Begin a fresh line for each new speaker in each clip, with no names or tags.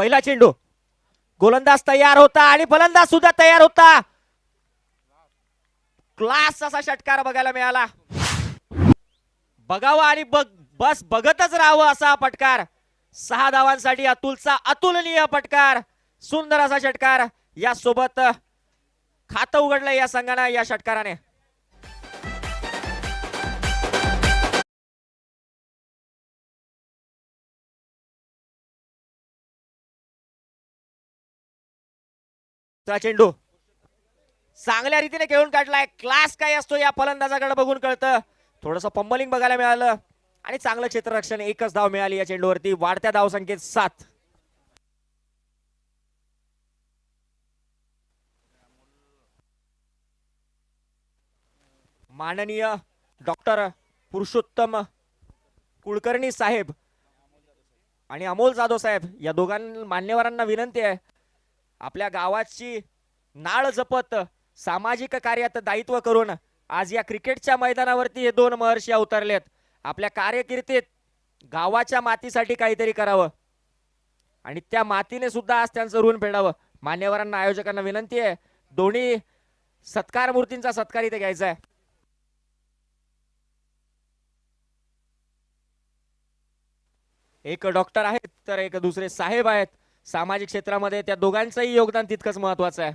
पहिला चेंडू, गोलंदाज तयार होता आणि फलंदाज सुद्धा तयार होता. क्लास असा षटकार बघायला मिळाला. बघावा आणि बस बघतच राहावं असा फटकार. 6 धावांसाठी अतुलचा अतुलनीय फटकार. सुंदर असा षटकार. या सोबत खातं उघडलं या संघाने या षटकाराने. चेंडू चांगल्या रीतीने खेळून काढलाय. क्लास काय असतो या फलंदाजाकडे बघून कळतं. थोडंसं पंबलिंग बघायला मिळालं आणि चांगलं क्षेत्ररक्षण. एकच धाव मिळाली या चेंडूवरती. वाढत्या धावसंख्येत 7. माननीय डॉक्टर पुरुषोत्तम कुलकर्णी साहेब आणि अमोल जाधव साहेब या दोघांना मान्यवरांना विनंती आहे, आपल्या गावाची नाळ जपत सामाजिक कार्यात दायित्व करून आज या क्रिकेटच्या मैदानावरती हे 2 महर्षी अवतरलेत. आपल्या कारकिर्दीत गावाच्या मातीसाठी काहीतरी करावं आणि त्या मातीने सुद्धा आज त्यांचं ऋण फेडावं. मान्यवरांना आयोजकांना विनंती आहे, दोन्ही सत्कार मूर्तींचा सत्कार इथे घ्यायचा आहे. एक डॉक्टर आहेत तर एक दुसरे साहेब आहेत. सामाजिक क्षेत्रामध्ये त्या दोघांचंही योगदान तितकंच महत्वाचं आहे.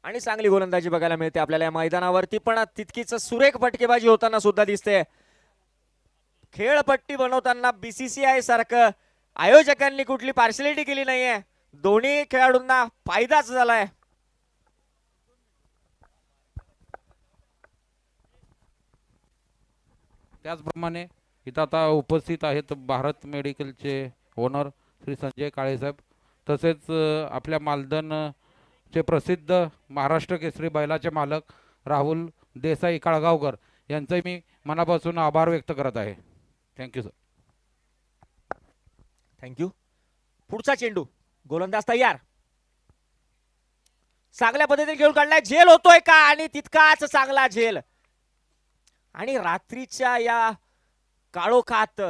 आणि चांगली गोलंदाजी बघायला मिळते आपल्याला या मैदानावरती, पण तितकीच सुरेख फटकेबाजी होताना सुद्धा दिसते. खेळपट्टी बनवताना बीसीसीआय सारखं आयोजकांनी कुठली पार्शलिटी केली नाहीये. दोन्ही खेळाडूंना फायदाच झालाय.
त्याचप्रमाणे इथं आता उपस्थित आहेत भारत मेडिकलचे ओनर श्री संजय काळे साहेब, तसेच आपल्या मालदनचे प्रसिद्ध महाराष्ट्र केसरी बैलाचे मालक राहुल देसाई काळगावकर यांचे मी मनापासून आभार व्यक्त करत आहे. Thank you sir.
थँक्यू. पुढचा चेंडू, गोलंदाज तयार. चांगल्या पद्धतीने खेळून काढलाय. झेल होतोय का? आणि तितकाच चांगला झेल. आणि रात्रीच्या या काळोखात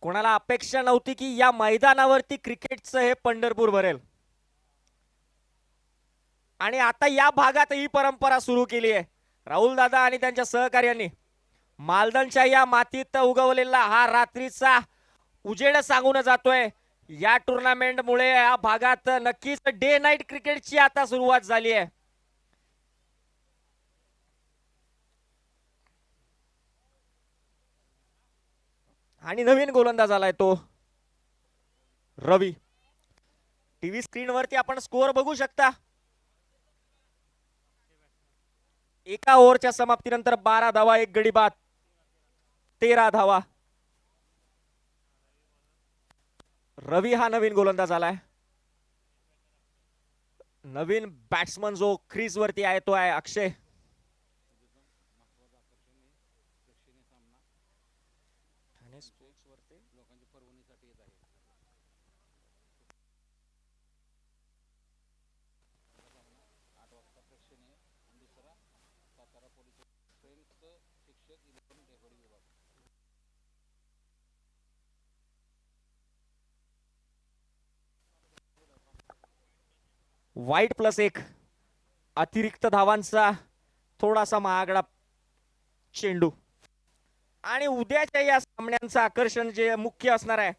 कोणाला अपेक्षा नव्हती की या मैदानावरती क्रिकेटचं हे पंढरपूर भरेल. आणि आता या भागात ही परंपरा सुरू केली आहे. राहुल दादा आणि त्यांच्या सहकार्यांनी मालदणच्या या मातीत उगवलेला हा रात्रीचा उजेड सांगून जातोय. या टुर्नामेंट मुळे या भागात नक्कीच डे नाईट क्रिकेटची आता सुरुवात झाली आहे. आणि नवीन गोलंदाज आलाय तो रवी. टीव्ही स्क्रीन वरती आपण स्कोअर बघू शकता. एका ओव्हरच्या समाप्तीनंतर 12 धावा, 1 गडी बाद, 13 धावा. रवी हा नवीन गोलंदाज आलाय. नवीन बॅट्समन जो क्रीज वरती आहे तो आहे अक्षय. वाईट +1 अतिरिक्त धावांचा थोडासा महागडा चेंडू. आणि उद्याच्या या सामन्यांचं आकर्षण जे मुख्य असणार आहे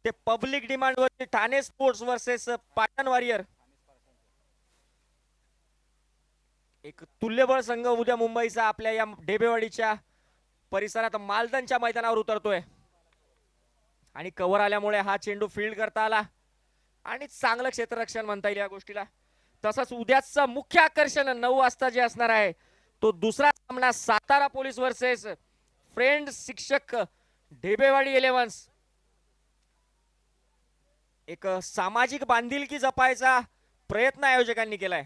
ते पब्लिक डिमांड वरती Thane sports versus Patan warrior. एक तुल्यबळ संघ उद्या मुंबईचा आपल्या या ढेबेवाडीच्या परिसरात मालदणच्या मैदानावर उतरतोय. आणि कव्हर आल्यामुळे हा चेंडू फील्ड करता आला आणि चांगलं क्षेत्ररक्षण म्हणता येईल या गोष्टीला. तसंच उद्याचं मुख्य आकर्षण 9 वाजता जे असणार आहे तो दुसरा सामना सातारा पोलीस वर्सेस फ्रेंड शिक्षक ढेबेवाडी 11. एक सामाजिक बांधिलकी जपायचा प्रयत्न आयोजकांनी केलाय.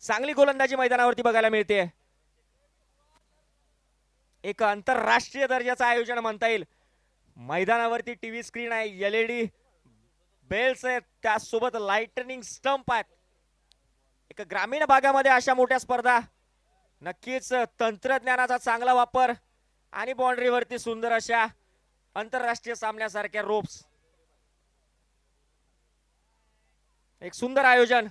चांगली गोलंदाजी मैदानावरती बघायला मिळते. एक आंतरराष्ट्रीय दर्जाचं आयोजन म्हणता येईल. मैदानावरती टीव्ही स्क्रीन आहे, LED बेल्स आहेत, त्यासोबत लाइटनिंग स्टंप आहेत. एक ग्रामीण भागामध्ये अशा मोठ्या स्पर्धा नक्कीच तंत्रज्ञानाचा चांगला वापर आणि बाउंड्रीवरती सुंदर अशा आंतरराष्ट्रीय सामन्यासारख्या रोप्स, एक सुंदर आयोजन.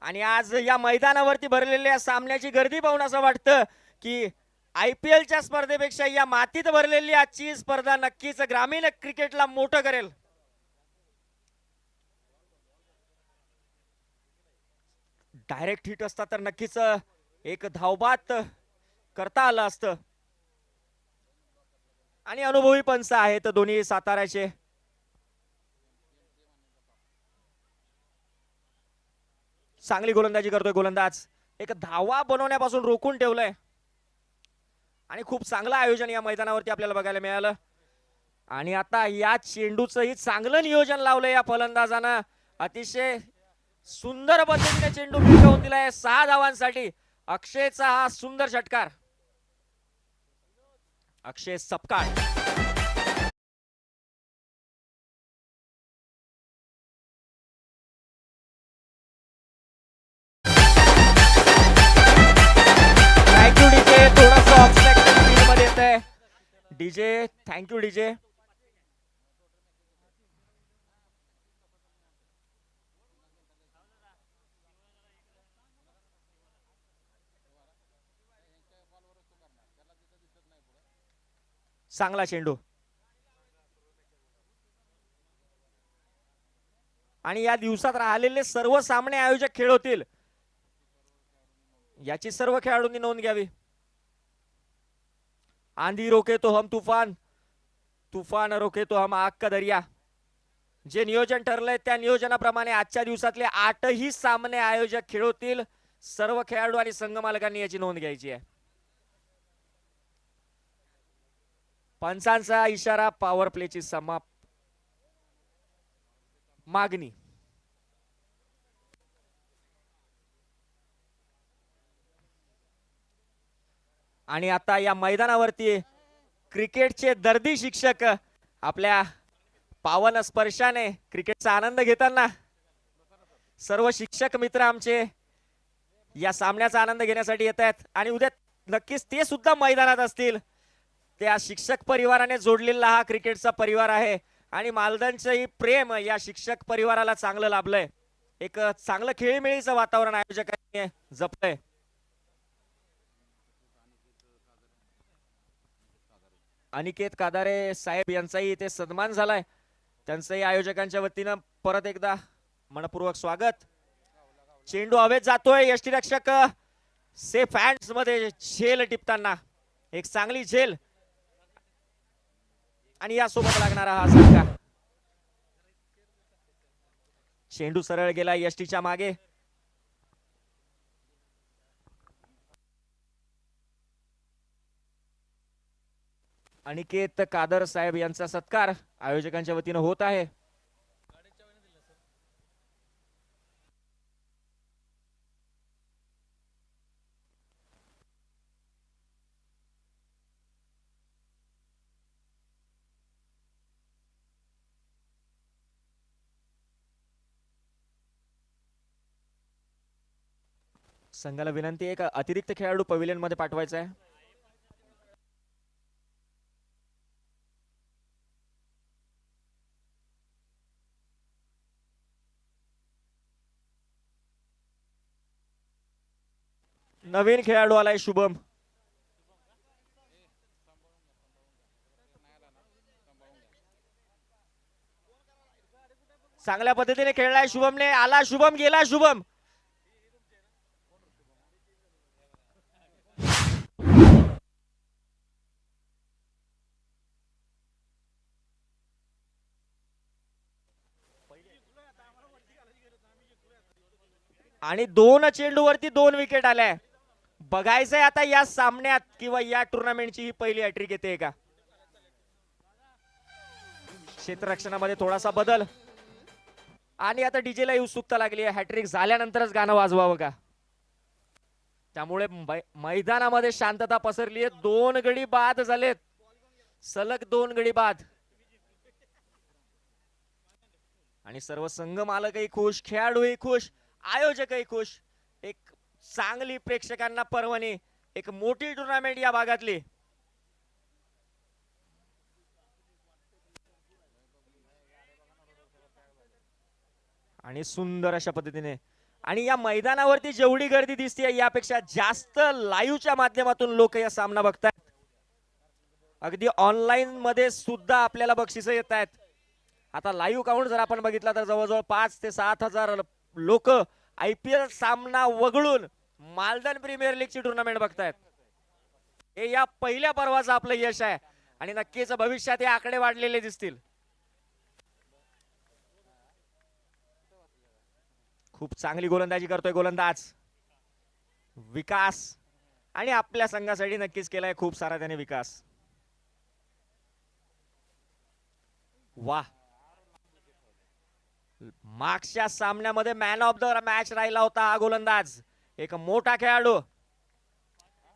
आणि आज या मैदानावरती भरलेल्या सामन्याची गर्दी पाहून असं वाटतं की IPLच्या स्पर्धेपेक्षा या मातीत भरलेली आजची स्पर्धा नक्कीच ग्रामीण क्रिकेटला मोठं करेल. डायरेक्ट हिट असता तर नक्कीच एक धावबाद करता आलं असतं. आणि अनुभवी पंच आहेत दोन्ही साताऱ्याचे. चांगली गोलंदाजी करतोय गोलंदाज, एक धावा बनवण्यापासून रोखून ठेवलंय. आणि खूप चांगलं आयोजन या मैदानावरती आपल्याला बघायला मिळालं. आणि आता या चेंडूचंही चांगलं नियोजन लावलंय या फलंदाजानं. अतिशय सुंदर पद्धतीने चेंडू भिरकावून दिलाय 6 धावांसाठी. अक्षयचा हा सुंदर षटकार. अक्षय सपकाळ. Thank you DJ. थोडस ऑब्स्ट्रॅक्शन फील्ड मध्ये येत आहे डीजे. Thank you DJ. चांगला चेंडू. आणि या दिवसात राहिलेले सर्व सामने आयोजक खेळ होतील याची सर्व खेळाडूंनी नोंद घ्यावी. आंधी रोके तो हम तूफान, तूफान रोके तो हम आग का दरिया. जे नियोजन ठरलंय त्या नियोजनाप्रमाणे आजच्या दिवसातले 8ही सामने आयोजक खेळवतील. सर्व खेळाडू आणि संघ मालकांनी याची नोंद घ्यायची आहे. पंचांचा इशारा, पॉवर प्लेची मागणी. आणि आता या मैदानावरती क्रिकेटचे दर्दी शिक्षक आपल्या पावन स्पर्शाने क्रिकेटचा आनंद घेताना सर्व शिक्षक मित्र आमचे या सामन्याचा आनंद घेण्यासाठी येत आहेत. आणि उद्या नक्कीच ते सुद्धा मैदानात असतील. त्या शिक्षक परिवाराने जोडलेला हा क्रिकेटचा परिवार आहे. आणि मालदांचंही प्रेम या शिक्षक परिवाराला चांगलं लाभलंय. एक चांगलं खेळीमेळीचं वातावरण आयोजकांनी जपलंय. अनिकेत कादारे साहेब यांचाही इथे सन्मान झालाय. त्यांचंही आयोजकांच्या वतीनं परत एकदा मनपूर्वक स्वागत. चेंडू हवेत जातोय. यष्टीरक्षक सेफ हँड्स मध्ये झेल टिपताना एक चांगली झेल. आणि यासोबत लागणारा हा झटका. चेंडू सरळ गेला यष्टीच्या मागे. अनिकेत कादर साहेब यांचा सत्कार आयोजकांच्या वतीनं होत आहे. संघाला विनंती आहे, एक अतिरिक्त खेळाडू पवेलियन मध्ये पाठवायचा आहे. नवीन खेळाडू आलाय शुभम. चांगल्या पद्धतीने खेळलाय शुभमने. आला शुभम, गेला शुभम. आणि 2 चेंडूवरती 2 विकेट आल्या. बघायचंय आता या सामन्यात किंवा या टुर्नामेंटची ही पहिली हॅट्रिक येते का. क्षेत्ररक्षणामध्ये थोडासा बदल. आणि आता डीजेला उत्सुकता लागली आहे, हॅट्रिक झाल्यानंतरच गाणं वाजवावं का. त्यामुळे मैदानामध्ये शांतता पसरली आहे. 2 गडी बाद झालेत, सलग 2 गडी बाद. आणि सर्व संघ मालकही खुश, खेळाडूही खुश, आयोजकही खुश. एक चांगली प्रेक्षकांना पर्वणी, एक मोठी टुर्नामेंट या भागातली. आणि सुंदर अशा पद्धतीने, आणि या मैदानावरती जेवढी गर्दी दिसते यापेक्षा जास्त लाईव्हच्या माध्यमातून लोक या सामना बघतात. अगदी ऑनलाईन मध्ये सुद्धा आपल्याला बक्षिसं येत आहेत. आता लाईव्ह काउंट जर आपण बघितला तर जवळजवळ 5 ते 7,000 लोक IPL सामना वगळून मालदन प्रीमियर लीगची टुर्नामेंट बघतायत. हे या पहिल्या पर्वाचं आपलं यश आहे आणि नक्कीच भविष्यात हे आकडे वाढलेले दिसतील. खूप चांगली गोलंदाजी करतोय गोलंदाज विकास, आणि आपल्या संघासाठी नक्कीच केलाय खूप सारा त्याने विकास. वाह, मागच्या सामन्यामध्ये मॅन ऑफ द मॅच राहिला होता हा गोलंदाज. एक मोठा खेळाडू,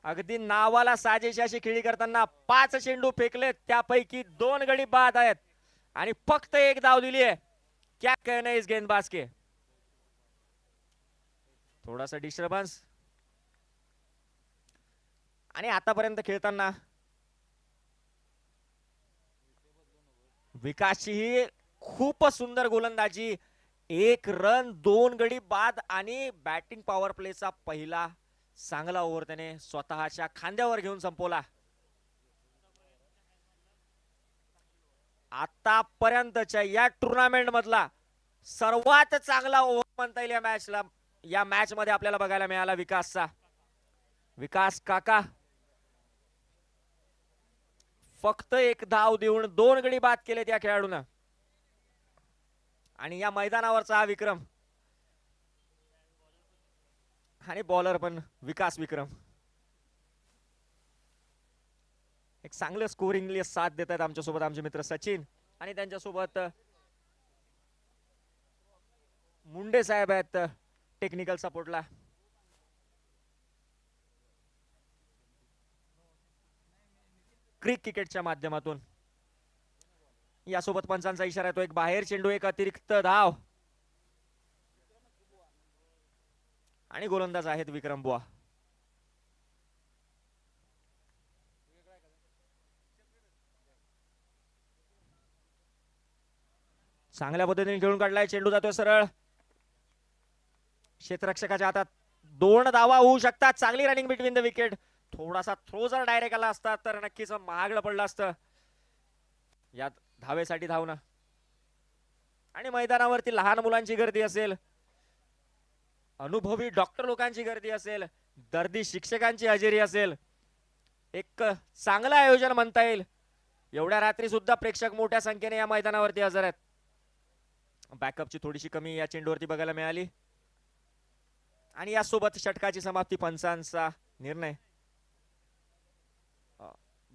अगदी नावाला साजेशी अशी खेळी करताना 5 चेंडू फेकले, त्यापैकी 2 गडी बाद आहेत आणि फक्त 1 धाव दिली आहे. क्या कहना है इस गेंदबाज के. थोडासा डिस्टर्बन्स, आणि आतापर्यंत खेळताना विकासची ही खूप सुंदर गोलंदाजी. 1 रन 2 गडी बाद आणि बॅटिंग पॉवर प्लेचा पहिला चांगला ओव्हर त्याने स्वतःच्या खांद्यावर घेऊन संपवला. आतापर्यंतच्या या टुर्नामेंट मधला सर्वात चांगला ओव्हर म्हणता येईल या मॅच मध्ये आपल्याला बघायला मिळाला विकासचा. विकास काका फक्त 1 धाव देऊन 2 गडी बाद केले त्या खेळाडून, आणि या मैदानावरचा हा विक्रम, आणि बॉलर पण विकास विक्रम. एक चांगलं स्कोरिंगली साथ देत आहेत आमच्यासोबत आमचे मित्र सचिन, आणि त्यांच्यासोबत मुंडे साहेब आहेत टेक्निकल सपोर्टला. क्रिकेटच्या माध्यमातून यासोबत पंचांचा इशारा येतो. एक बाहेर चेंडू, एक अतिरिक्त धाव, आणि गोलंदाज आहेत विक्रम बुवा. चांगल्या पद्धतीने खेळून काढलाय, चेंडू जातोय सरळ क्षेत्ररक्षकाच्या हातात. 2 धावा होऊ शकतात. चांगली रनिंग बिटवीन द विकेट. थोडासा थ्रो जर डायरेक्ट आला असता तर नक्कीच महागडं पडलं असतं. या धावेसाठी धावणं, आणि मैदानावरती लहान मुलांची गर्दी असेल, अनुभवी डॉक्टर लोकांची गर्दी असेल, दर्दी शिक्षकांची हजेरी असेल, एक चांगलं आयोजन म्हणता येईल. एवढ्या रात्री सुद्धा प्रेक्षक मोठ्या संख्येने या मैदानावरती हजर आहेत. बॅकअपची थोडीशी कमी या चेंडूवरती बघायला मिळाली, आणि यासोबत षटकाची समाप्ती. पंचांचा निर्णय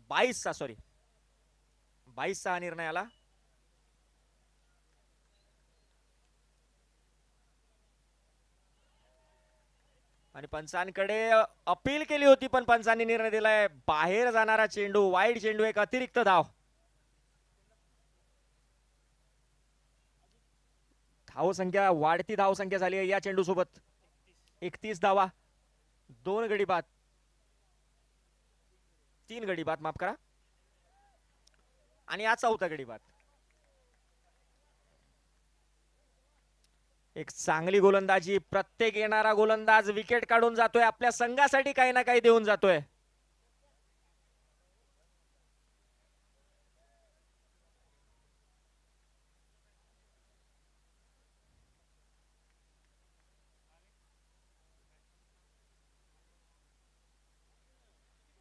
22चा हा निर्णय आला. आणि पंचांकडे अपील केली होती, पण पंचांनी निर्णय दिलाय बाहेर जाणारा चेंडू, वाईड चेंडू, एक अतिरिक्त धाव. धावसंख्या वाढती धावसंख्या झाली आहे या चेंडू सोबत. 31 धावा, 2 गडी बाद, 3 गडी बाद, माफ करा, आणि हा 4था गडी बाद. एक चांगली गोलंदाजी. प्रत्येक येणारा गोलंदाज विकेट काढून जातोय, आपल्या संघासाठी काही ना काही देऊन जातोय.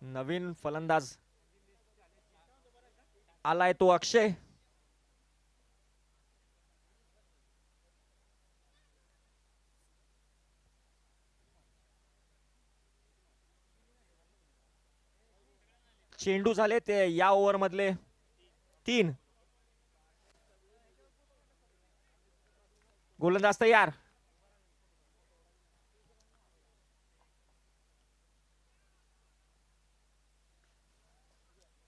नवीन फलंदाज आलाय तो अक्षय. चेंडू झाले ते या ओव्हर मधले 3. गोलंदाज तयार.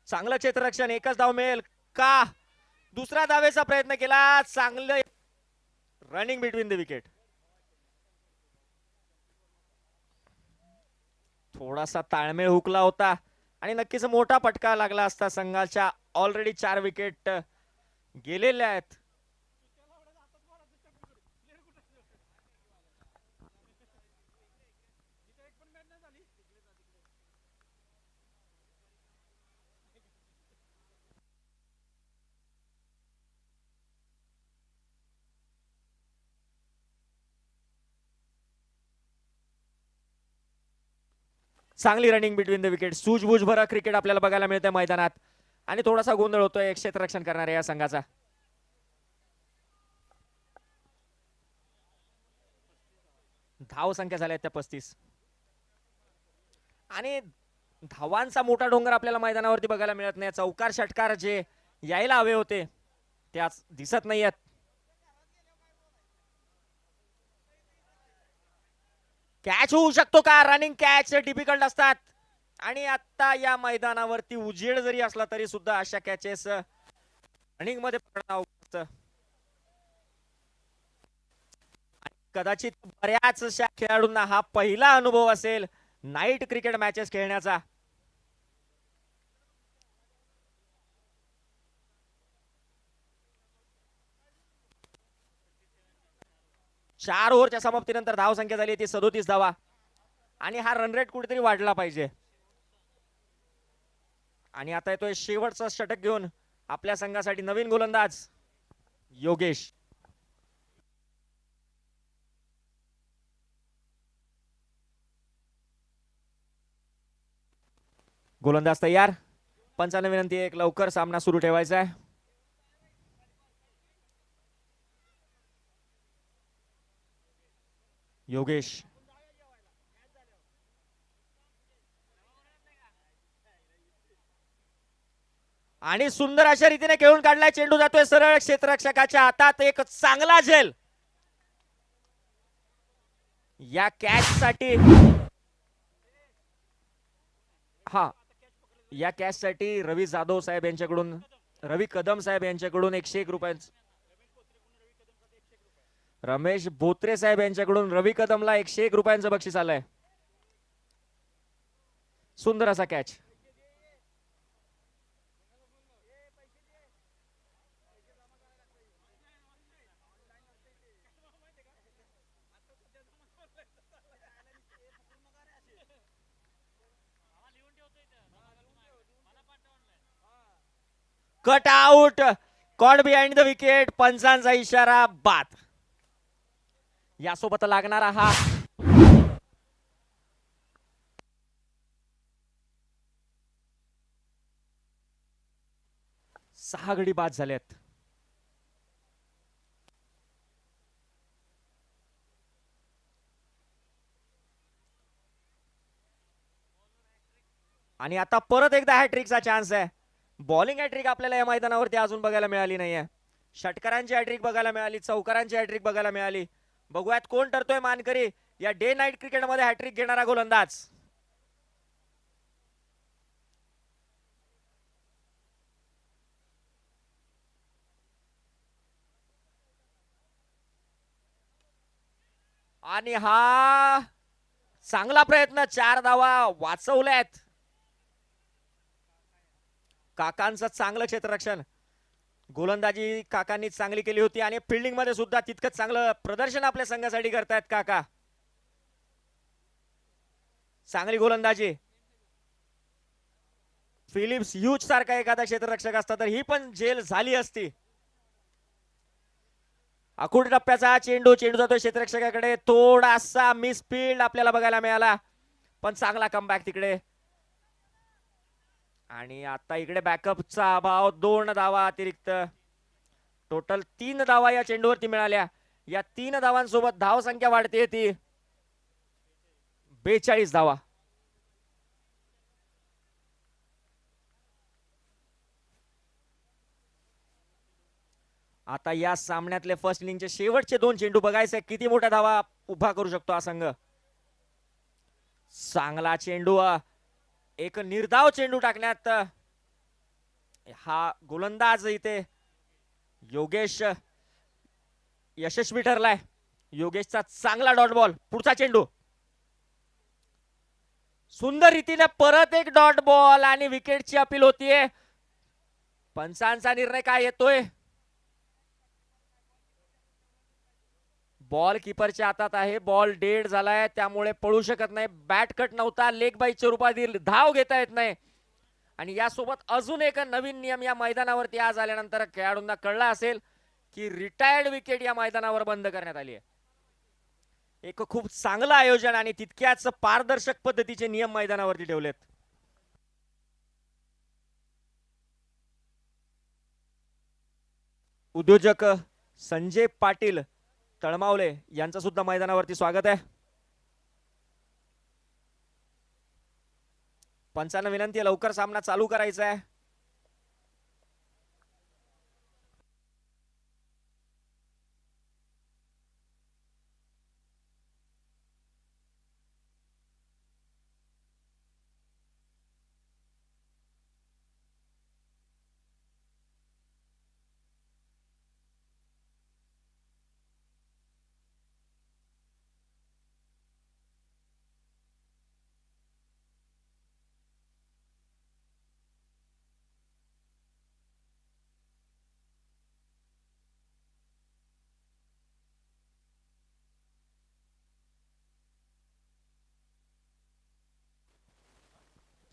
चांगलं क्षेत्ररक्षण, एकच धाव मिळेल का. दुसऱ्या धावेचा प्रयत्न केला. चांगलं रनिंग बिटवीन द विकेट. थोडासा ताळमेळ हुकला होता आणि नक्कीच मोठा फटका लागला असता. संघाच्या ऑलरेडी 4 विकेट गेलेल्या आहेत. चांगली रनिंग बिटवीन द विकेट. सूझबूझ भरा क्रिकेट आपल्याला बघायला मिळतंय मैदानात आणि थोडासा गोंधळ होतोय क्षेत्ररक्षण करणाऱ्या या संघाचा. धाव संख्या झाल्या त्या 35 आणि धावांचा मोठा डोंगर आपल्याला मैदानावरती बघायला मिळत नाही. चौकार षटकार जे यायला हवे होते त्याच दिसत नाहीयेत. कॅच होऊ शकतो का? रनिंग कॅच डिफिकल्ट असतात आणि आता या मैदानावरती उजेड जरी असला तरी सुद्धा अशा कॅचेस रनिंग मध्ये पडणं अवघड असतं. कदाचित बऱ्याचशा खेळाडूंना हा पहिला अनुभव असेल नाईट क्रिकेट मॅचेस खेळण्याचा. चार ओव्हरच्या समाप्तीनंतर धाव संख्या झाली ती 37 धावा आणि हा रन रेट कुठेतरी वाढला पाहिजे. आणि आता येतोय शेवटचा षटक घेऊन आपल्या संघासाठी नवीन गोलंदाज योगेश. गोलंदाज तयार. पंचांना विनंती एक लवकर सामना सुरू ठेवायचा आहे. योगेश आणि सुंदर अशा रीतीने खेळून काढलाय. चेंडू जातोय सरळ क्षेत्ररक्षकाच्या हातात. एक चांगला झेल या कॅच साठी. हा या कॅच साठी रवी जाधव साहेब यांच्याकडून, रवी कदम साहेब यांच्याकडून 101 रुपयांचं, रमेश बोत्रे साहेब यांच्याकडून रवी कदमला 101 रुपयांचं बक्षीस आलंय. सुंदर असा catch. Caught out. Caught behind the wicket. पंचांचा इशारा बाद. यासोबत लागणारा हा सहा गडी बाद झालेत. आणि आता परत एकदा हॅट्रिकचा चान्स आहे. बॉलिंग हॅट्रिक आपल्याला या मैदानावरती अजून बघायला मिळाली नाहीये. षटकारांची हॅट्रिक बघायला मिळाली, चौकारांची हॅट्रिक बघायला मिळाली. बघूयात कोण ठरतोय मानकरी या डे नाईट क्रिकेटमध्ये हॅट्रिक घेणारा गोलंदाज. आणि हा चांगला प्रयत्न. 4 धावा वाचवल्यात. काकांचं चांगलं क्षेत्ररक्षण. गोलंदाजी काकांनी चांगली केली होती आणि फिल्डिंग मध्ये सुद्धा तितकंच चांगलं प्रदर्शन आपल्या संघासाठी करतायत काका. चांगली गोलंदाजी. फिलिप्स ह्यूज सारखा एखादा क्षेत्ररक्षक असता तर ही पण जेल झाली असती. आखूड टप्प्याचा चेंडू. चेंडू जातोय क्षेत्ररक्षकाकडे. थोडासा मिसफील्ड आपल्याला बघायला मिळाला पण चांगला कमबॅक तिकडे. आणि आता इकडे बॅकअपचा अभाव. 2 धावा अतिरिक्त. टोटल 3 धावा या चेंडूवरती मिळाल्या. या 3 धावांसोबत धाव संख्या वाढते ती 42 धावा. आता या सामन्यातले फर्स्ट इनिंगचे शेवटचे 2 चेंडू बघायचे किती मोठ्या धावा उभा करू शकतो हा संघ. चांगला चेंडू. एक निर्धाव चेंडू टाकण्यात हा गोलंदाज इथे योगेश यशस्वी ठरलाय. योगेशचा चांगला डॉट बॉल. पुढचा चेंडू. सुंदर रीतीने परत एक डॉट बॉल आणि विकेटची अपील होतीये. पंचांचा निर्णय काय येतोय? बॉल किपरच्या हातात आहे. बॉल डेड झालाय त्यामुळे पळू शकत नाही. बॅट कट नव्हता, लेग बाईच्या रूपातील धाव घेता येत नाही. आणि यासोबत अजून एक नवीन नियम या मैदानावरती आज आल्यानंतर खेळाडूंना कळला असेल की रिटायर्ड विकेट या मैदानावर बंद करण्यात आली आहे. एक खूप चांगलं आयोजन आणि तितक्याच पारदर्शक पद्धतीचे नियम मैदानावरती ठेवलेत. उद्योजक संजय पाटील तळमावले यांचं सुद्धा मैदानावरती स्वागत आहे. पंचांना विनंती आहे लवकर सामना चालू करायचा आहे.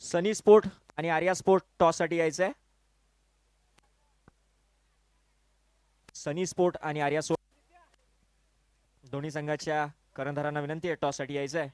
सनी स्पोर्ट आणि आर्या स्पोर्ट टॉस साठी यायचं आहे. सनी स्पोर्ट आणि आर्या स्पोर्ट दोन्ही संघाच्या कर्णधारांना विनंती आहे टॉस साठी यायचं आहे.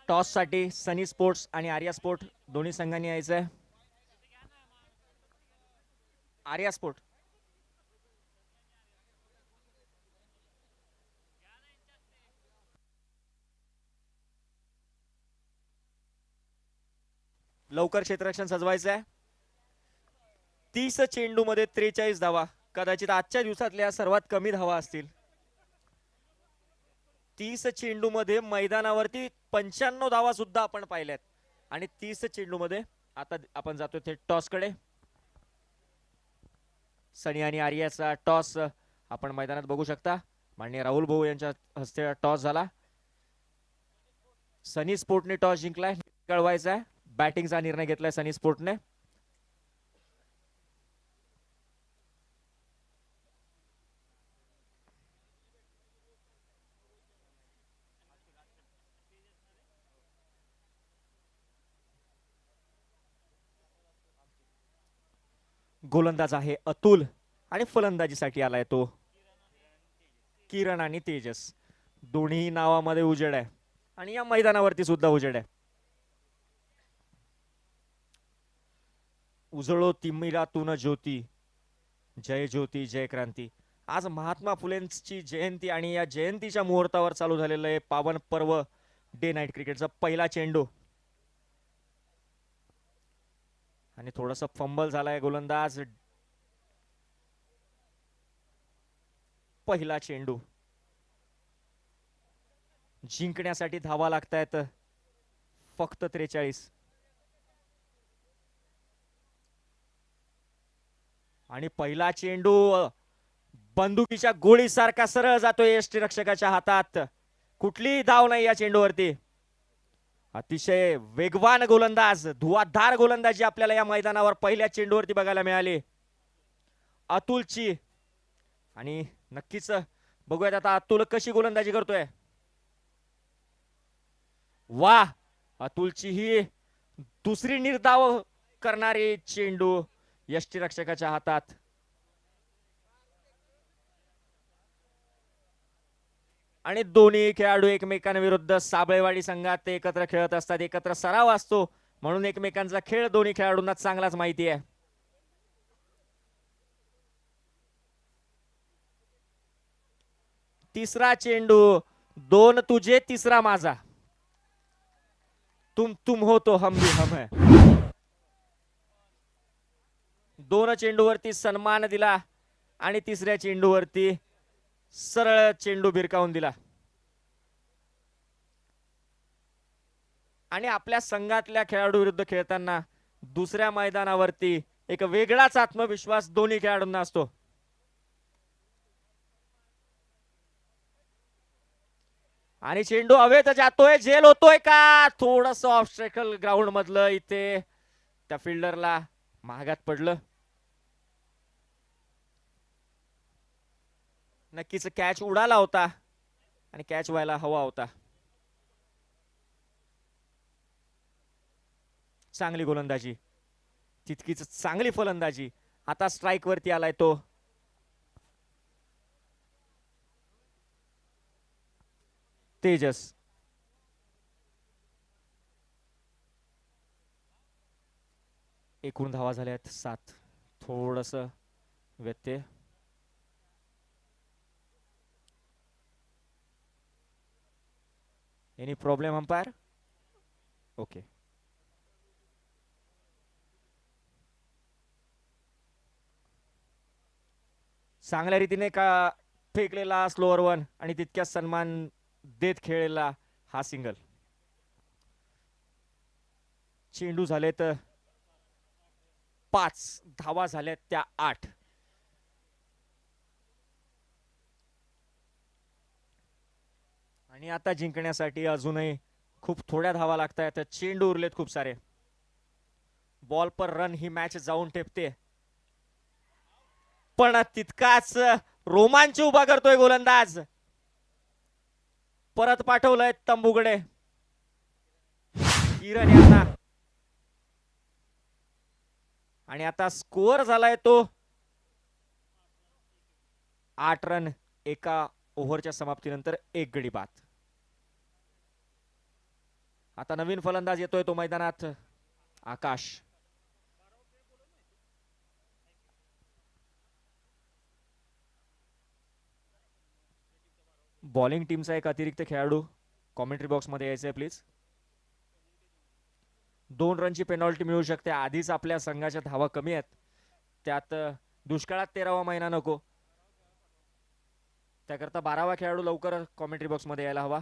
टॉस साठी सनी स्पोर्ट्स आणि आर्या स्पोर्ट दोन्ही संघांनी यायचं आहे. आर्या स्पोर्ट लवकर क्षेत्ररक्षण सजवायचं आहे. 30 चेंडू मध्ये 43 धावा, कदाचित आजच्या दिवसातल्या सर्वात कमी धावा असतील. 30 चेंडू मध्ये मैदानावरती 95 धावा सुद्धा आपण पाहिल्यात. आणि 30 चेंडू मध्ये आता आपण जातो थेट टॉस कडे. सनी आणि आर्याचा टॉस आपण मैदानात बघू शकता. माननीय राहुल भाऊ यांच्या हस्ते टॉस झाला. सनी स्पोर्टने टॉस जिंकलाय. कळवायचा आहे बॅटिंगचा निर्णय घेतलाय सनी स्पोर्टने. गोलंदाज आहे अतुल आणि फलंदाजीसाठी आलाय तो किरण आणि तेजस. दोन्ही नावामध्ये उजेड आहे आणि या मैदानावरती सुद्धा उजेड आहे. उजळो तिमिरातून ज्योती, जय ज्योती जय क्रांती. आज महात्मा फुलेंची जयंती आणि या जयंतीच्या मुहूर्तावर चालू झालेलं आहे पावन पर्व डे नाईट क्रिकेटचा पहिला चेंडू. आणि थोडस फंबल झालाय गोलंदाज. पहिला चेंडू जिंकण्यासाठी धावा लागतायत फक्त 43. आणि पहिला चेंडू बंदुकीच्या गोळीसारखा सरळ जातोय यष्टीरक्षकाच्या हातात. कुठलीही धाव नाही या चेंडूवरती. अतिशय वेगवान गोलंदाज, धुवाधार गोलंदाजी आपल्याला या मैदानावर पहिल्या चेंडूवरती बघायला मिळाली अतुलची. आणि नक्कीच बघूयात आता अतुल कशी गोलंदाजी करतोय. वा, अतुलची ही दुसरी निर्धाव करणारी चेंडू यष्टीरक्षकाच्या हातात. आणि दोन्ही खेळाडू एकमेकांविरुद्ध साबळेवाडी संघात ते एकत्र खेळत असतात, एकत्र सराव असतो, म्हणून एकमेकांचा खेळ दोन्ही खेळाडूंना चांगलाच माहिती आहे. तिसरा चेंडू, 2 तुझे तिसरा माझा, तुम हो तो हम भी हम है. 2 चेंडूवरती सन्मान दिला आणि तिसऱ्या चेंडूवरती सरळ चेंडू भिरकावून दिला. आणि आपल्या संघातल्या खेळाडू विरुद्ध खेळताना दुसऱ्या मैदानावरती एक वेगळाच आत्मविश्वास दोन्ही खेळाडूंना असतो. आणि चेंडू हवेत जातोय, झेल होतोय का, थोडस ऑब्स्टॅकल ग्राउंड मधलं इथे त्या फिल्डरला महागात पडलं. नक्कीच कॅच उडाला होता आणि कॅच व्हायला हवा होता. चांगली गोलंदाजी, तितकीच चांगली फलंदाजी. आता स्ट्राइक वरती आलाय तो. तेजस. एकूण धावा झाल्यात 7. थोडस व्यत्यय. Any problem umpire? ओके. चांगल्या रीतीने का फेकलेला स्लोअर वन आणि तितक्या सन्मान देत खेळलेला हा सिंगल. चेंडू झालेत 5, धावा झाल्यात त्या 8. आणि आता जिंकण्यासाठी अजूनही खूप थोड्या धावा लागतायत. चेंडू उरलेत खूप सारे. बॉल पर रन ही मॅच जाऊन ठेपते, पण तितकाच रोमांच उभा करतोय गोलंदाज. परत पाठवलंय तंबूकडे किरण यांना. आणि आता स्कोअर झालाय तो 8 रन एका ओव्हरच्या समाप्तीनंतर 1 गडी बाद. आता नवीन फलंदाज येतोय तो मैदानात, आकाश. बॉलिंग टीमचा एक अतिरिक्त खेळाडू कॉमेंट्री बॉक्स मध्ये यायचंय प्लीज. 2 रनची पेनॉल्टी मिळू शकते. आधीच आपल्या संघाच्या धावा कमी आहेत, त्यात दुष्काळात 13वा महिना नको, त्याकरता 12वा खेळाडू लवकर कॉमेंट्री बॉक्स मध्ये यायला हवा.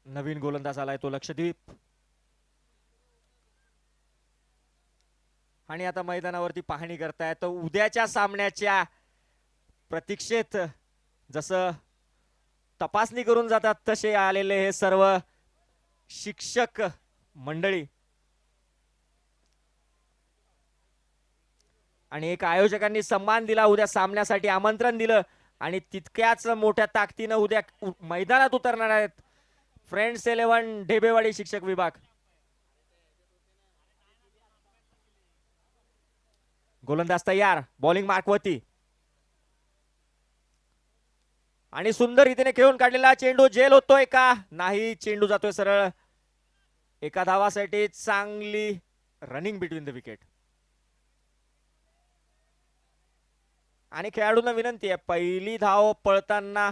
नवीन गोलंदाज आलाय तो लक्षद्वीप. आणि आता मैदानावरती पाहणी करतायत उद्याच्या सामन्याच्या प्रतीक्षेत. जसं तपासणी करून जातात तसे आलेले हे सर्व शिक्षक मंडळी. आणि एक आयोजकांनी सन्मान दिला, उद्या सामन्यासाठी आमंत्रण दिलं आणि तितक्याच मोठ्या ताकदीनं उद्या मैदानात उतरणार आहेत फ्रेंड्स 11 ढेबेवाडी शिक्षक विभाग. गोलंदाज तयार, बॉलिंग मार्कवरती. आणि सुंदर रीतीने खेळून काढलेला चेंडू झेल होतोय का, नाही, चेंडू जातोय सरळ. एका धावासाठी चांगली रनिंग बिटवीन द विकेट. आणि खेळाडूंना विनंती आहे, पहिली धाव पळताना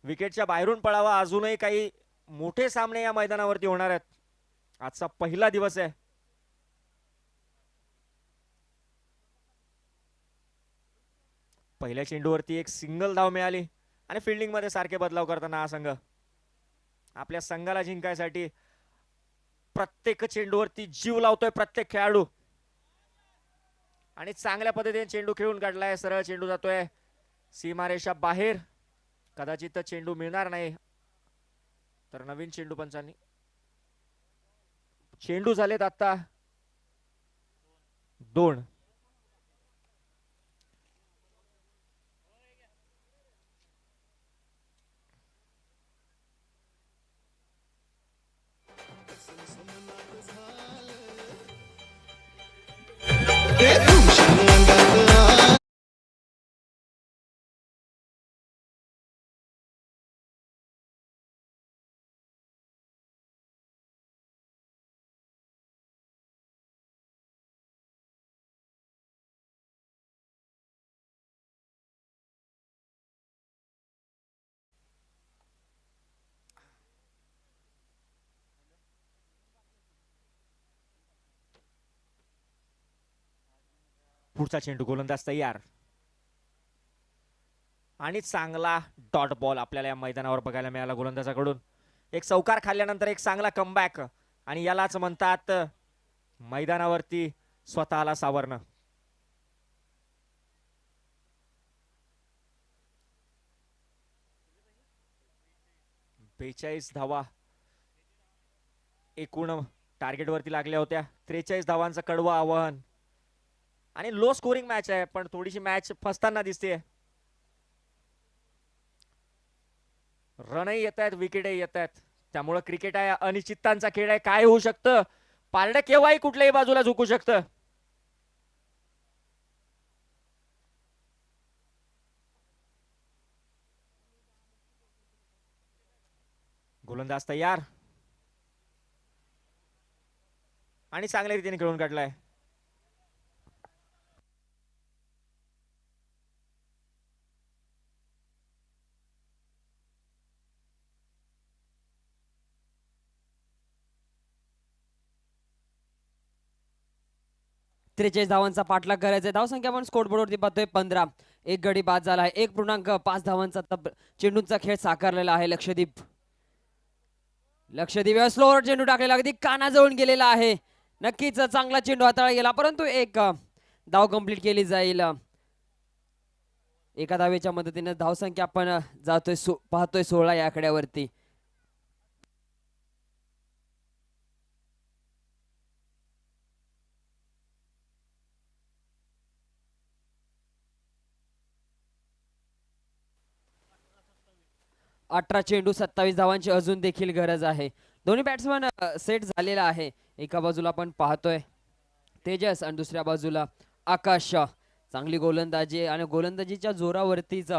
विकेटच्या बाहेरून पळावा. अजूनही काही मोठे सामने या मैदानावरती होणार आहेत. आजचा पहिला दिवस आहे. पहिल्या चेंडूवरती एक सिंगल धाव मिळाली आणि फिल्डिंग मध्ये सारखे बदलाव करताना हा संघ आपल्या संघाला जिंकायसाठी प्रत्येक चेंडूवरती जीव लावतोय प्रत्येक खेळाडू आणि चांगल्या पद्धतीने चेंडू खेळून काढलाय. सरळ चेंडू जातोय सीमारेषा बाहेर. कदाचित चेंडू मिळणार नाही. तर नवीन चेंडू पंचांनी चेंडू झालेत आता 2. पुढचा चेंडू गोलंदाज तयार आणि चांगला डॉट बॉल आपल्याला या मैदानावर बघायला मिळाला गोलंदाजाकडून. एक चौकार खाल्ल्यानंतर एक चांगला कमबॅक आणि यालाच म्हणतात मैदानावरती स्वतःला सावरणं. 42 धावा एकूण टार्गेट वरती लागल्या होत्या. 43 धावांचं कडवं आव्हान आणि लो स्कोरिंग मॅच आहे पण थोडीशी मॅच फसताना दिसते. रनही येत आहेत विकेटही येत आहेत त्यामुळे क्रिकेट आहे अनिश्चिततांचा खेळ आहे. काय होऊ शकतं पारडं केव्हाही कुठल्याही बाजूला झुकू शकतं. गोलंदाज तयार आणि चांगल्या रीतीने खेळून काढलाय.
त्रेचाळीस धावांचा पाठलाग करायचा. धावसंख्या आपण स्कोर बोर्डवरती पाहतोय 15. एक गडी बाद झाला आहे. 1.5 धावांचा चेंडूंचा खेळ साकारलेला आहे. लक्षद्वीप स्लोवर चेंडू टाकलेला अगदी कानाजवळून गेलेला आहे. नक्कीच चांगला चेंडू हाताळला गेला परंतु एक धाव कंप्लीट केली जाईल. एका धावेच्या मदतीने धावसंख्या आपण जातोय पाहतोय 16 या आकड्यावरती. अठरा चेंडू 27 धावांची अजून देखील गरज आहे. दोन्ही बॅट्समन सेट झालेला आहे. एका बाजूला आपण पाहतोय तेजस आणि दुसऱ्या बाजूला आकाश. चांगली गोलंदाजी आणि गोलंदाजीच्या जोरावरतीच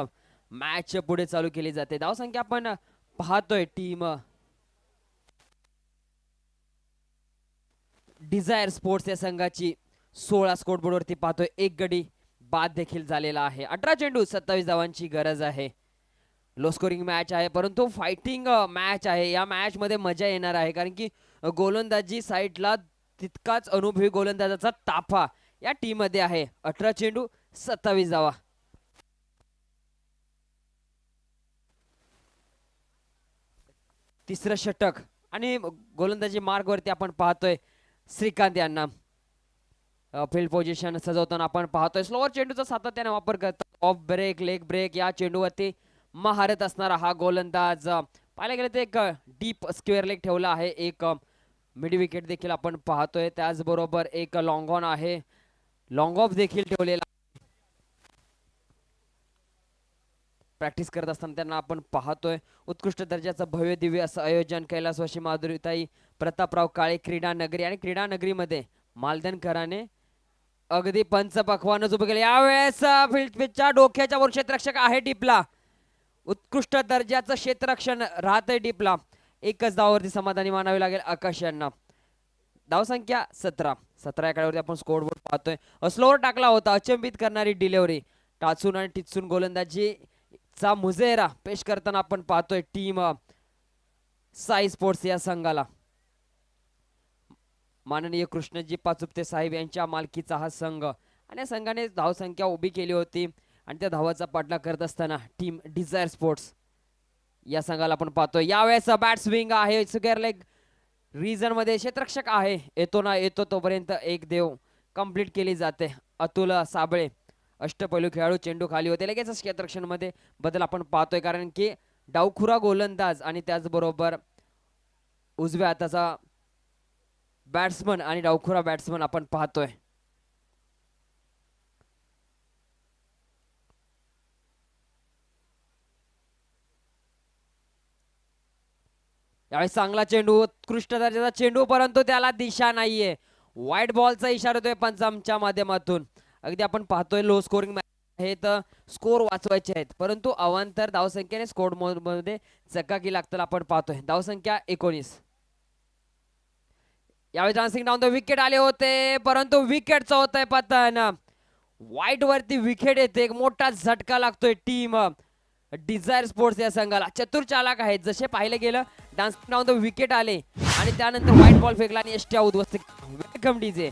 मॅच पुढे चालू केली जाते. धावसंख्या आपण पाहतोय टीम डिझायर स्पोर्ट्स या संघाची 16 स्कोर बोर्डवरती पाहतोय. एक गडी बाद देखील झालेला आहे. 18 चेंडू 27 धावांची गरज आहे. लो स्कोरिंग मॅच आहे परंतु फायटिंग मॅच आहे. या मॅच मध्ये मजा येणार आहे कारण की गोलंदाजी साईडला तितकाच अनुभवी गोलंदाजाचा ताफा या टीम मध्ये आहे. 18 चेंडू 27 धावा. तिसरं षटक आणि गोलंदाजी मार्गवरती आपण पाहतोय श्रीकांत यांना. फील्ड पोझिशन सजवताना आपण पाहतोय स्लोअर चेंडूचा सातत्याने वापर करतात. ऑफ ब्रेक लेग ब्रेक या चेंडूवरती महारत असणारा हा गोलंदाज. पाहायला गेलं तर एक डीप स्क्वेअर लेग ठेवला आहे. एक मिड विकेट देखील आपण पाहतोय. त्याचबरोबर एक लॉंग ऑन आहे. लॉंग ऑफ देखील ठेवलेला. प्रॅक्टिस करत असताना त्यांना आपण पाहतोय. उत्कृष्ट दर्जाचं भव्य दिव्य असं आयोजन कैलासवासी माधुरीताई प्रतापराव काळे क्रीडा नगरी आणि क्रीडा नगरीमध्ये मालदनकराने अगदी पंचपक्वानच उभे केले. यावेळेस फील्ड पिचच्या डोक्याच्या वर क्षेत्ररक्षक आहे टिपला. उत्कृष्ट दर्जाचं क्षेत्ररक्षण राहतंय टिपला. एकच धावावरती समाधानी मानावे लागेल आकाश यांना. धावसंख्या 17 या काळावरती आपण स्कोर बोर्ड पाहतोय. स्लोअर टाकला होता. अचंबित करणारी डिलिव्हरी टाचून आणि टिचून गोलंदाजी चा मुजेरा पेश करताना आपण पाहतोय टीम साई स्पोर्ट्स या संघाला. माननीय कृष्णजी पाचुपते साहेब यांच्या मालकीचा हा संघ आणि या संघाने धावसंख्या उभी केली होती आणि त्या धावाचा पाठलाग करत असताना टीम डिझायर स्पोर्ट्स या संघाला आपण पाहतोय यावेळेस बॅट स्विंग आहे स्क्वेअर लेग रीजन मध्ये क्षेत्ररक्षक आहे येतो ना येतो तोपर्यंत एक देव कंप्लीट केली जाते. अतुल साबळे अष्टपैलू खेळाडू चेंडू खाली होते लगेच क्षेत्ररक्षण मध्ये बदल आपण पाहतोय कारण की डावखुरा गोलंदाज आणि त्याचबरोबर उजव्या हाताचा बॅट्समन आणि डावखुरा बॅट्समन आपण पाहतोय. यावेळी चांगला चेंडू उत्कृष्ट दर्जाचा चेंडू परंतु त्याला दिशा नाहीये. व्हाईट बॉलचा इशारा होतोय पंचांच्या माध्यमातून. अगदी आपण पाहतोय लो स्कोरिंग आहे तर स्कोर वाचवायचे आहेत परंतु अवांतर धावसंख्येने स्कोर मध्ये चकाकी लागताना आपण पाहतोय. धावसंख्या 19. यावेळी डान्सिंग डाऊन द विकेट आले होते परंतु विकेटचं होतंय पतन. व्हाईट वरती विकेट येते एक मोठा झटका लागतोय टीम डिझायर स्पोर्ट्स या संघाला. चतुर चालक आहेत जसे पाहिलं गेलं डान्सिंग डाऊन द विकेट आले आणि त्यानंतर व्हाईट बॉल फेकला आणि एसटी उद्ध्वस्त. Welcome DJ.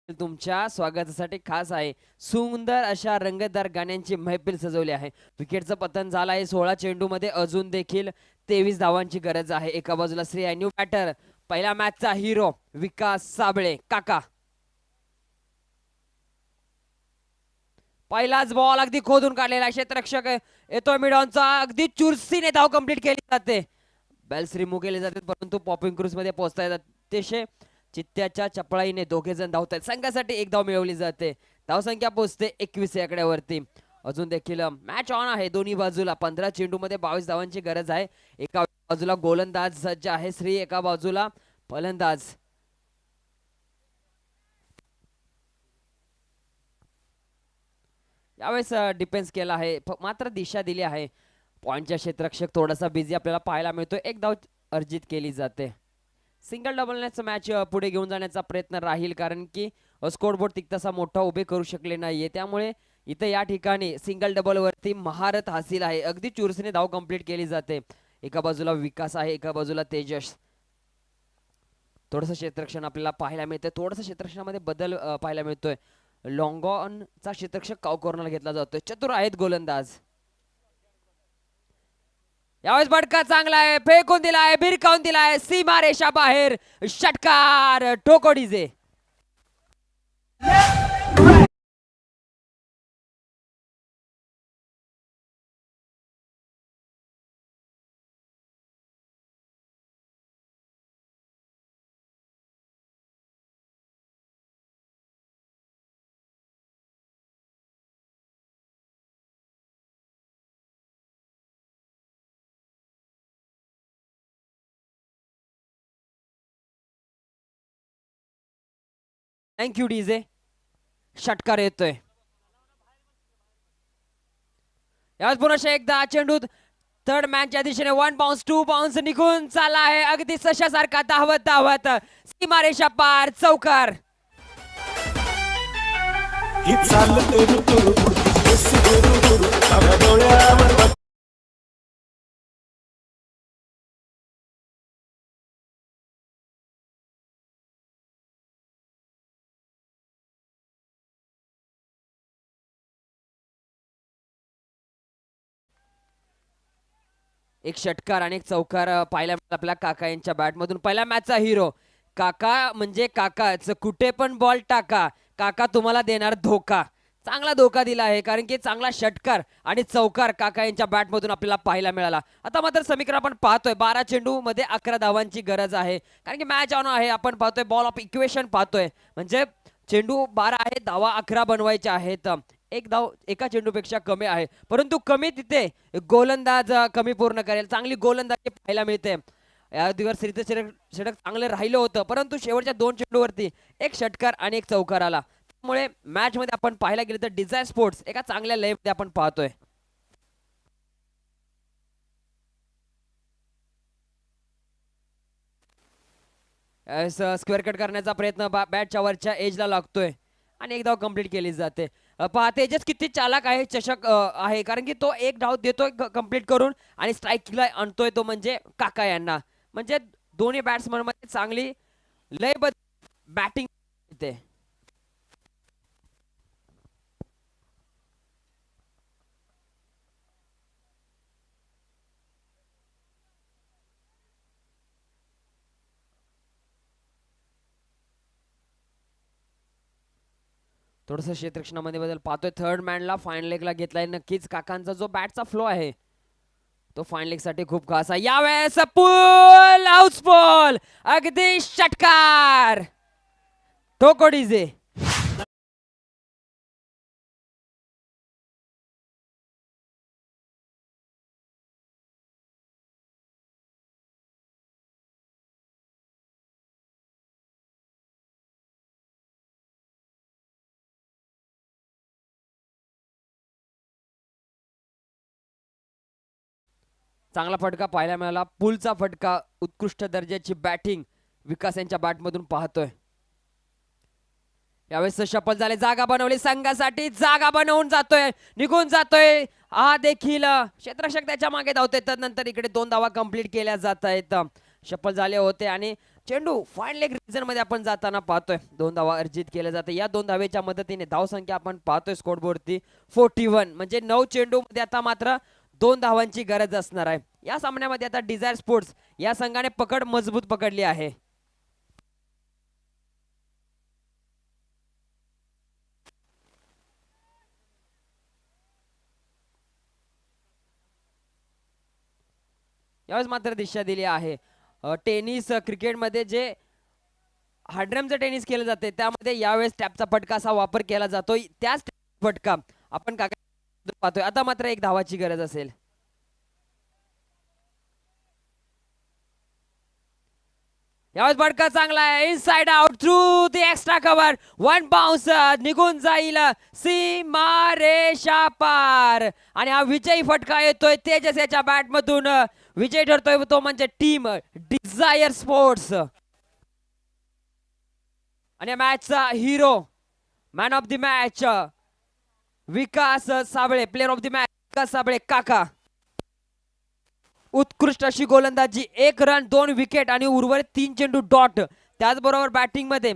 तुमच्या स्वागतासाठी खास आहे. सुंदर अशा रंगतदार गाण्यांची मैफिल सजवली आहे. विकेटचं पतन झालं आहे 16 चेंडू मध्ये अजून देखील 23 धावांची गरज आहे. एका बाजूला श्री न्यू बॅटर पहिल्या मॅचचा हिरो विकास साबळे काका. पहिलाच बॉल अगदी खोदून काढलेला क्षेत्ररक्षक येतो मिडॉनचा अगदी चुरसीने धाव कंप्लीट केली जाते. बेल्स रिमूव्ह केले जातात परंतु पॉपिंग क्रूज मध्ये पोहोचता येतात. अतिशय चित्त्याच्या चपळाईने दोघे जण धावतात. संघासाठी एक धाव मिळवली जाते. धावसंख्या पोहोचते 21 आकड्यावरती. अजून देखील मॅच ऑन आहे दोन्ही बाजूला. 15 चेंडू मध्ये 22 धावांची गरज आहे. एका बाजूला गोलंदाज सज्ज आहे श्री एका बाजूला फलंदाज. यावेळेस डिफेन्स केला आहे मात्र दिशा दिली आहे. पॉइंटच्या क्षेत्ररक्षक थोडासा बिझी आपल्याला पाहायला मिळतो. एक धाव अर्जित केली जाते. सिंगल डबलनेच मॅच पुढे घेऊन जाण्याचा प्रयत्न राहील कारण की स्कोरबोर्ड तितकासा मोठा उभे करू शकले नाहीये त्यामुळे इथे या ठिकाणी सिंगल डबल वरती महारत हासिल आहे. अगदी चुरसीने धाव कंप्लीट केली जाते. एका बाजूला विकास आहे एका बाजूला तेजस. थोडंसं क्षेत्ररक्षण आपल्याला पाहायला मिळतंय. थोडंसं क्षेत्ररक्षणामध्ये बदल पाहायला मिळतोय. लॉंगॉनचा क्षेत्ररक्षक काव कॉर्नर घेतला जातोय. चतुर आहेत गोलंदाज. यावेळेस बटका चांगला आहे फेकून दिलाय भिरकावून दिलाय सीमा रेषा बाहेर. षटकार ठोको डीजे. Thank you DJ. षटकार येतोय. यावेळेस पुन्हा एकदा चेंडू थर्ड मॅनच्या दिशेने 1 बाउन्स 2 बाउन्स निघून चालला आहे अगदी सशासारखा धावत धावत सीमारेषा पार चौकार. एक षटकार आणि एक चौकार पाहायला मिळाला आपल्या काका यांच्या बॅट मधून. पहिल्या मॅचचा हिरो काका म्हणजे काकाच कुठे पण बॉल टाका काका तुम्हाला देणार धोका. चांगला धोका दिला आहे, कारण की चांगला षटकार आणि चौकार काका यांच्या बॅट मधून आपल्याला पाहायला मिळाला. आता मात्र समीकरण आपण पाहतोय 12 चेंडू मध्ये 11 धावांची गरज आहे, कारण की मॅच ऑन आहे. आपण पाहतोय बॉल ऑफ इक्वेशन पाहतोय, म्हणजे चेंडू 12 आहे, धावा 11 बनवायच्या आहेत. एक धाव एका चेंडूपेक्षा कमी आहे, परंतु कमी तिथे गोलंदाज कमी पूर्ण करेल. चांगली गोलंदाजी पाहायला मिळते. या दिवस षटक चांगलं राहिलं होतं, परंतु शेवटच्या 2 चेंडूवरती एक षटकार आणि एक चौकार आला. त्यामुळे मॅच मध्ये आपण पाहायला गेलं तर डिझायर स्पोर्ट्स एका चांगल्या लयमध्ये आपण पाहतोय. स्क्वेअर कट करण्याचा प्रयत्न बॅटच्या वरच्या एजला लागतोय आणि एक धाव कंप्लीट केली जाते. पहा तेजस किती चालाक आहे, चषक आहे, कारण की तो एक धाव देतोय कंप्लीट करून आणि स्ट्राईकला आणतोय तो म्हणजे काका यांना. म्हणजे दोन्ही बॅट्समन मध्ये चांगली लयबद्ध बॅटिंग येते. थोडस क्षेत्ररक्षणामध्ये बदल पाहतोय. थर्ड मॅनला फाईन लेगला घेतलाय. नक्कीच काकांचा जो बॅटचा फ्लो आहे तो फाईन लेग साठी खूप खास आहे. यावेळेस पुल हाऊस बॉल, अगदी षटकार, टोको डीजे. चांगला फटका पाहायला मिळाला, पुलचा फटका. उत्कृष्ट दर्जाची बॅटिंग विकास यांच्या बॅटमधून पाहतोय. यावेळेस शपथ झाले, जागा बनवली संघासाठी, जागा बनवून जातोय, निघून जातोय. हा देखील क्षेत्ररक्षक त्याच्या मागे धावतोय. त्यानंतर इकडे 2 धावा कंप्लीट केल्या जात आहेत. शपथ झाले होते आणि चेंडू फाईन लेग रिजन मध्ये आपण जाताना पाहतोय. 2 धावा अर्जित केल्या जाते. या 2 धावेच्या मदतीने धावसंख्या आपण पाहतोय स्कोरबोर्डवरती 41, म्हणजे 9 चेंडू मध्ये आता मात्र 2 धावांची गरज असणार आहे. या सामन्यामध्ये आता डिझायर स्पोर्ट्स या संघाने पकड मजबूत पकडली आहे. यावेळेस मात्र दिशा दिली आहे. टेनिस क्रिकेटमध्ये जे हार्डरमचं टेनिस केलं जाते त्यामध्ये यावेळेस टॅपचा फटका असा वापर केला जातो. त्याच फटका आपण काका पाहतोय. आता मात्र 1 धावाची गरज असेल. यावेळेस फटका चांगला आहे, inside out through the extra cover, 1 bounce, निघून जाईल सीमारेषा पार. आणि हा विजयी फटका येतोय तेजस याच्या बॅट मधून. विजय ठरतोय तो म्हणजे टीम डिझायर स्पोर्ट्स. आणि मॅचचा hero, man of the match Vikas Sable, player of the match Vikas Sable काका. उत्कृष्ट अशी गोलंदाजी, 1 रन 2 विकेट आणि उर्वरित 3 चेंडू डॉट. त्याचबरोबर बॅटिंग मध्ये